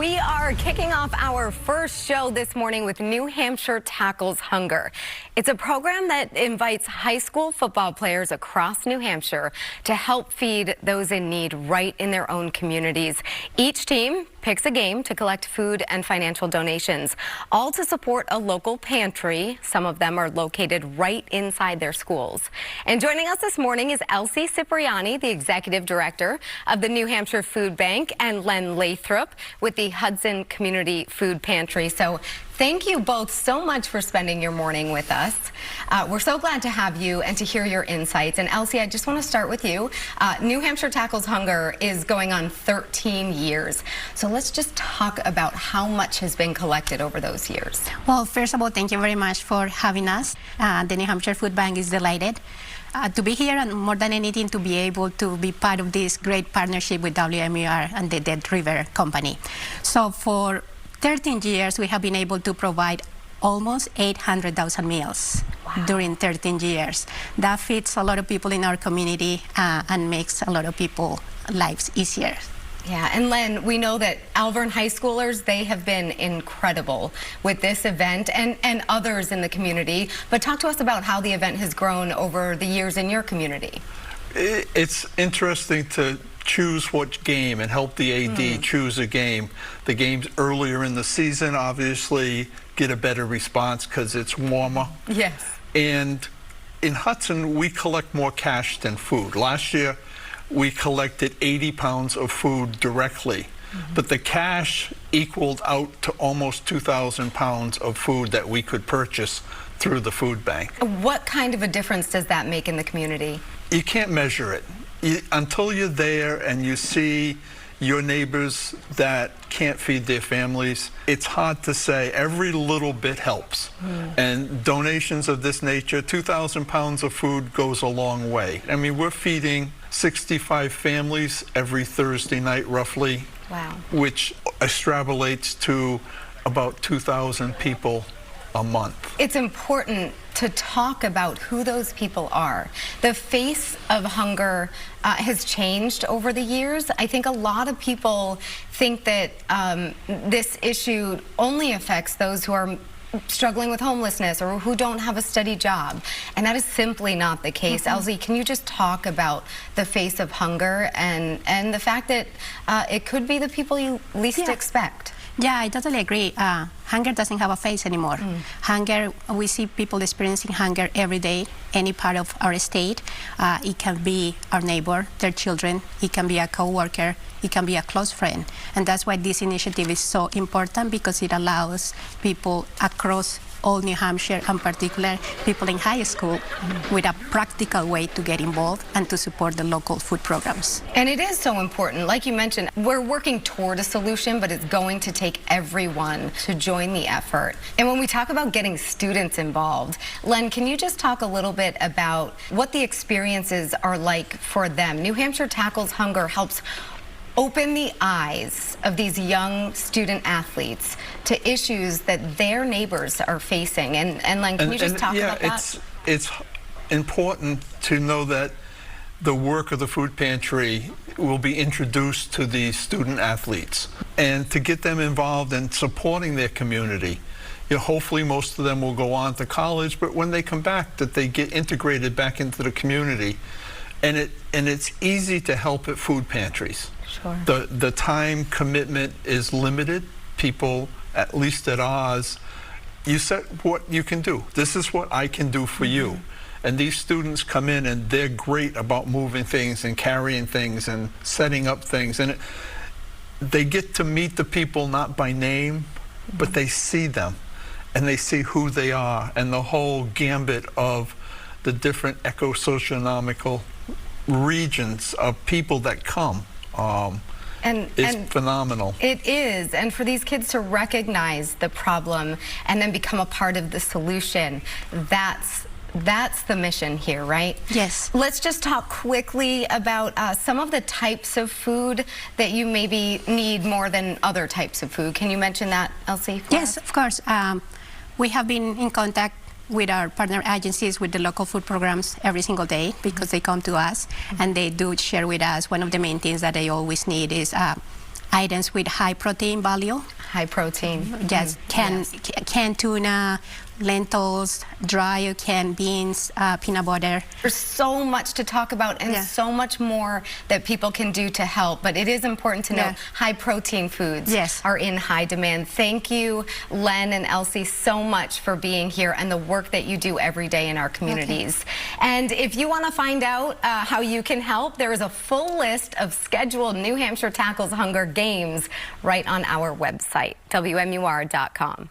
We are kicking off our first show this morning with New Hampshire Tackles Hunger. It's a program that invites high school football players across New Hampshire to help feed those in need right in their own communities. Each team picks a game to collect food and financial donations, all to support a local pantry. Some of them are located right inside their schools. And joining us this morning is Elsy Cipriani, the Executive Director of the New Hampshire Food Bank, and Len Lathrop with the Hudson Community Food Pantry. So thank you both so much for spending your morning with us. We're so glad to have you and to hear your insights. And Elsy, I just want to start with you. New Hampshire Tackles Hunger is going on 13 years. So let's just talk about how much has been collected over those years. Well, first of all, thank you very much for having us. The New Hampshire Food Bank is delighted to be here, and more than anything to be able to be part of this great partnership with WMUR and the Dead River Company. So for 13 years, we have been able to provide almost 800,000 meals. Wow. During 13 years. That feeds a lot of people in our community and makes a lot of people's lives easier. Yeah, and Len, we know that Alvern high schoolers, they have been incredible with this event and others in the community. But talk to us about how the event has grown over the years in your community. It's interesting to choose what game and help the AD choose a game. The games earlier in the season obviously get a better response because it's warmer. Yes. And in Hudson, we collect more cash than food. Last year, we collected 80 pounds of food directly, but the cash equaled out to almost 2,000 pounds of food that we could purchase through the food bank. What kind of a difference does that make in the community? You can't measure it. Until you're there and you see your neighbors that can't feed their families, it's hard to say. Every little bit helps. And donations of this nature, 2,000 pounds of food goes a long way. I mean, we're feeding 65 families every Thursday night, roughly. Wow. Which extrapolates to about 2,000 people a month. It's important to talk about who those people are. The face of hunger has changed over the years. I think a lot of people think that this issue only affects those who are struggling with homelessness or who don't have a steady job. And that is simply not the case. Elsy, can you just talk about the face of hunger and the fact that it could be the people you least expect? Yeah, I totally agree. Hunger doesn't have a face anymore. Hunger, we see people experiencing hunger every day, any part of our state. It can be our neighbor, their children, it can be a co-worker, it can be a close friend. And that's why this initiative is so important, because it allows people across all New Hampshire, and particular people in high school, with a practical way to get involved and to support the local food programs. And it is so important. Like you mentioned, we're working toward a solution, but it's going to take everyone to join the effort. And when we talk about getting students involved, Len, can you just talk a little bit about what the experiences are like for them? New Hampshire Tackles Hunger helps open the eyes of these young student athletes to issues that their neighbors are facing. And Len, can you just talk about that? It's important to know that the work of the food pantry will be introduced to the student athletes and to get them involved in supporting their community. You know, hopefully most of them will go on to college, but when they come back, that they get integrated back into the community. And it's easy to help at food pantries. Sure. The time commitment is limited. People, at least at ours, you set what you can do. This is what I can do for you. And these students come in and they're great about moving things and carrying things and setting up things. And they get to meet the people not by name, but they see them and they see who they are, and the whole gambit of the different eco-socioeconomical regions of people that come. It's phenomenal. It is, and for these kids to recognize the problem and then become a part of the solution, that's the mission here, right? Yes. Let's just talk quickly about some of the types of food that you maybe need more than other types of food. Can you mention that, Elsy? Yes, of course. We have been in contact with our partner agencies, with the local food programs every single day, because they come to us and they do share with us. One of the main things that they always need is items with high protein value. High protein. Yes, canned tuna, lentils, dry canned beans, peanut butter. There's so much to talk about and so much more that people can do to help, but it is important to know high protein foods are in high demand. Thank you, Len and Elsy, so much for being here and the work that you do every day in our communities. And if you want to find out how you can help, there is a full list of scheduled New Hampshire Tackles Hunger games right on our website, WMUR.com.